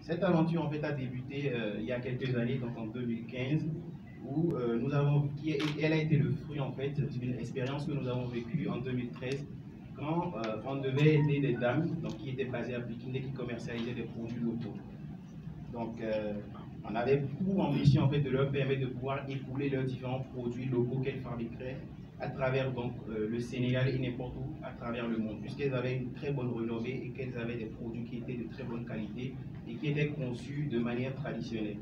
Cette aventure en fait a débuté il y a quelques années, donc en 2015, où elle a été le fruit en fait d'une expérience que nous avons vécue en 2013 quand on devait aider des dames donc, qui étaient basées à Pékin et qui commercialisaient des produits locaux. Donc on avait pour ambition en fait de leur permettre de pouvoir écouler leurs différents produits locaux qu'elles fabriqueraient à travers donc, le Sénégal et n'importe où à travers le monde, puisqu'elles avaient une très bonne renommée et qu'elles avaient des produits qui étaient de très bonne qualité et qui étaient conçus de manière traditionnelle.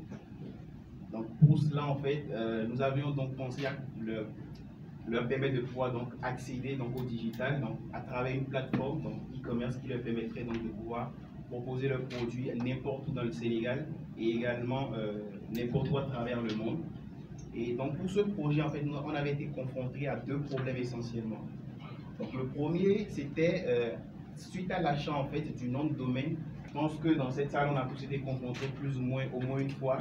Donc pour cela, en fait, nous avions donc pensé à leur permettre de pouvoir donc accéder donc, au digital donc, à travers une plateforme donc e-commerce qui leur permettrait donc de pouvoir proposer leurs produits n'importe où dans le Sénégal et également n'importe où à travers le monde. Et donc pour ce projet, en fait, on avait été confronté à deux problèmes essentiellement. Donc le premier, c'était suite à l'achat en fait du nom de domaine. Je pense que dans cette salle, on a tous été confrontés plus ou moins, au moins une fois,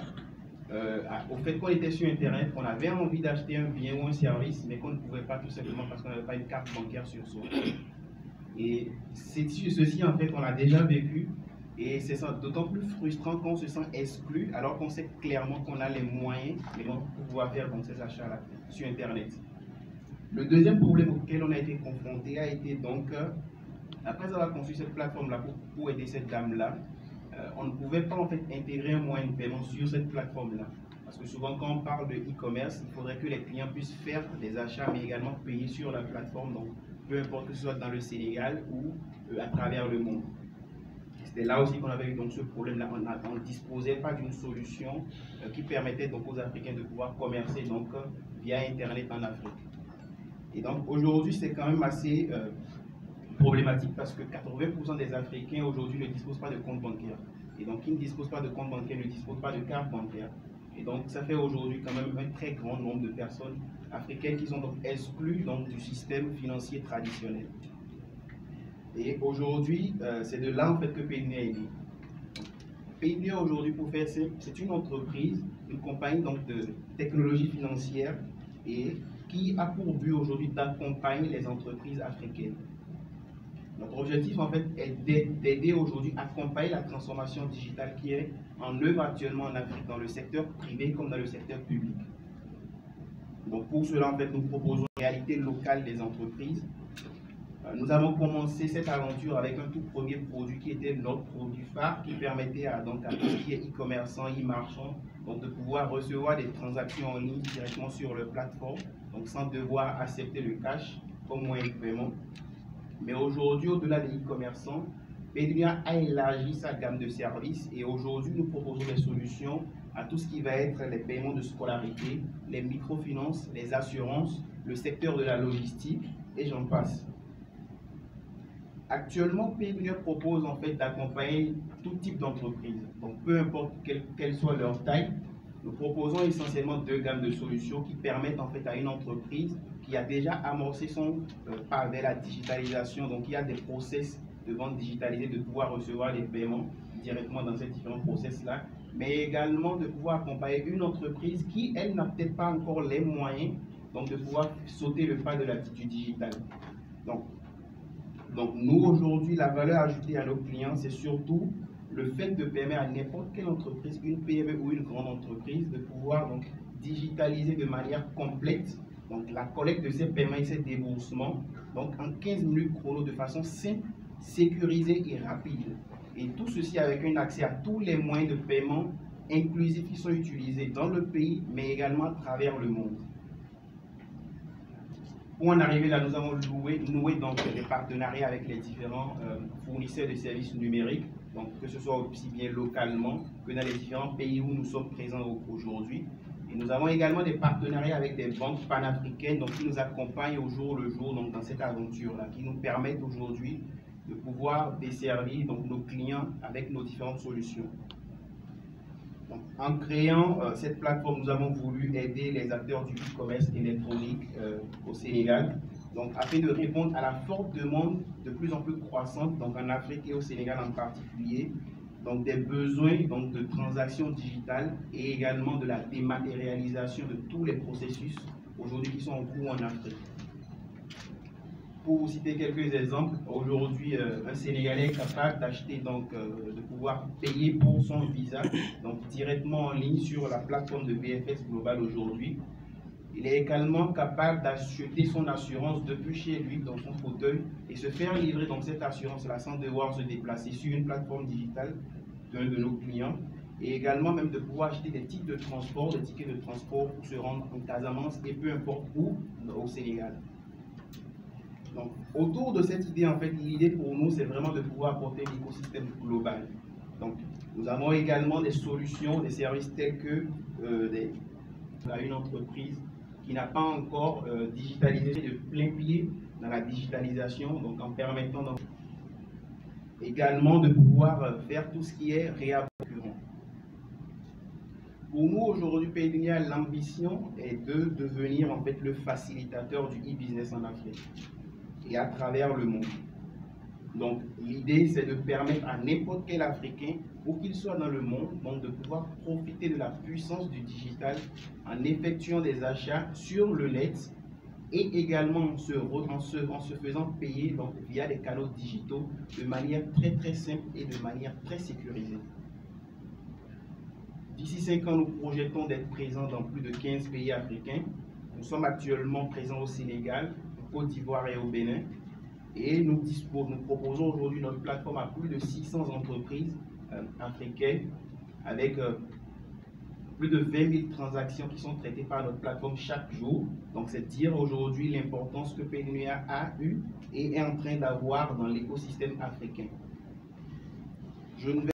au fait qu'on était sur Internet, qu'on avait envie d'acheter un bien ou un service, mais qu'on ne pouvait pas tout simplement parce qu'on n'avait pas une carte bancaire sur soi. Et ceci, en fait, on l'a déjà vécu. Et c'est d'autant plus frustrant qu'on se sent exclu alors qu'on sait clairement qu'on a les moyens pour pouvoir faire donc, ces achats-là sur Internet. Le deuxième problème auquel on a été confronté a été donc, après avoir conçu cette plateforme-là pour aider cette dame-là, on ne pouvait pas en fait intégrer un moyen de paiement sur cette plateforme-là. Parce que souvent quand on parle de e-commerce, il faudrait que les clients puissent faire des achats mais également payer sur la plateforme, donc peu importe que ce soit dans le Sénégal ou à travers le monde. C'était là aussi qu'on avait eu donc ce problème-là. On ne disposait pas d'une solution qui permettait donc aux Africains de pouvoir commercer donc, via Internet en Afrique. Et donc aujourd'hui, c'est quand même assez problématique parce que 80% des Africains aujourd'hui ne disposent pas de compte bancaire. Et donc, qui ne disposent pas de compte bancaire ne disposent pas de carte bancaire. Et donc, ça fait aujourd'hui quand même un très grand nombre de personnes africaines qui sont donc exclues donc, du système financier traditionnel. Et aujourd'hui, c'est de là en fait que Payoneer est né. Payoneer aujourd'hui, pour faire simple, c'est une entreprise, une compagnie donc, de technologie financière et qui a pour but aujourd'hui d'accompagner les entreprises africaines. Notre objectif en fait est d'aider aujourd'hui à accompagner la transformation digitale qui est en œuvre actuellement en Afrique, dans le secteur privé comme dans le secteur public. Donc pour cela en fait nous proposons une réalité locale des entreprises. Nous avons commencé cette aventure avec un tout premier produit qui était notre produit phare qui permettait à tout ce qui est e-commerçant, e-marchand, donc de pouvoir recevoir des transactions en ligne directement sur leur plateforme, donc sans devoir accepter le cash comme moyen de paiement. Mais aujourd'hui, au-delà des e-commerçants, Payoneer a élargi sa gamme de services et aujourd'hui, nous proposons des solutions à tout ce qui va être les paiements de scolarité, les microfinances, les assurances, le secteur de la logistique et j'en passe. Actuellement, Payoneer propose en fait d'accompagner tout type d'entreprise. Donc, peu importe quelle soit leur taille, nous proposons essentiellement deux gammes de solutions qui permettent en fait à une entreprise qui a déjà amorcé son pas vers la digitalisation, donc il y a des process de vente digitalisée, de pouvoir recevoir les paiements directement dans ces différents process-là, mais également de pouvoir accompagner une entreprise qui, elle, n'a peut-être pas encore les moyens donc de pouvoir sauter le pas de l'attitude digitale. Donc nous, aujourd'hui, la valeur ajoutée à nos clients, c'est surtout le fait de permettre à n'importe quelle entreprise, une PME ou une grande entreprise, de pouvoir donc, digitaliser de manière complète donc, la collecte de ces paiements et ces déboursements donc, en 15 minutes chrono de façon simple, sécurisée et rapide. Et tout ceci avec un accès à tous les moyens de paiement inclusifs qui sont utilisés dans le pays, mais également à travers le monde. Pour en arriver là, nous avons noué donc des partenariats avec les différents fournisseurs de services numériques, donc que ce soit aussi bien localement que dans les différents pays où nous sommes présents aujourd'hui. Et nous avons également des partenariats avec des banques panafricaines donc, qui nous accompagnent au jour le jour donc, dans cette aventure-là, qui nous permettent aujourd'hui de pouvoir desservir donc, nos clients avec nos différentes solutions. Donc, en créant cette plateforme, nous avons voulu aider les acteurs du e-commerce électronique au Sénégal, donc afin de répondre à la forte demande de plus en plus croissante donc en Afrique et au Sénégal en particulier, donc des besoins donc, de transactions digitales et également de la dématérialisation de tous les processus aujourd'hui qui sont en cours en Afrique. Pour vous citer quelques exemples, aujourd'hui, un Sénégalais est capable d'acheter, donc de pouvoir payer pour son visa, donc directement en ligne sur la plateforme de BFS Global aujourd'hui. Il est également capable d'acheter son assurance depuis chez lui, dans son fauteuil, et se faire livrer donc cette assurance-là sans devoir se déplacer sur une plateforme digitale d'un de nos clients. Et également même de pouvoir acheter des tickets de transport, pour se rendre en Casamance et peu importe où au Sénégal. Donc, autour de cette idée, en fait, l'idée pour nous, c'est vraiment de pouvoir apporter un écosystème global. Donc, nous avons également des solutions, des services tels que une entreprise qui n'a pas encore digitalisé de plein pied dans la digitalisation, donc en permettant également de pouvoir faire tout ce qui est réapprovisionnement. Pour nous, aujourd'hui, Paydunia, l'ambition est de devenir en fait le facilitateur du e-business en Afrique et à travers le monde. Donc, l'idée, c'est de permettre à n'importe quel Africain, où qu'il soit dans le monde, donc de pouvoir profiter de la puissance du digital en effectuant des achats sur le net et également en se faisant payer donc, via des canaux digitaux de manière très très simple et de manière très sécurisée. D'ici 5 ans, nous projetons d'être présents dans plus de 15 pays africains. Nous sommes actuellement présents au Sénégal, en Côte d'Ivoire et au Bénin. Et nous proposons aujourd'hui notre plateforme à plus de 600 entreprises africaines avec plus de 20 000 transactions qui sont traitées par notre plateforme chaque jour. Donc c'est dire aujourd'hui l'importance que Paydunia a eu et est en train d'avoir dans l'écosystème africain.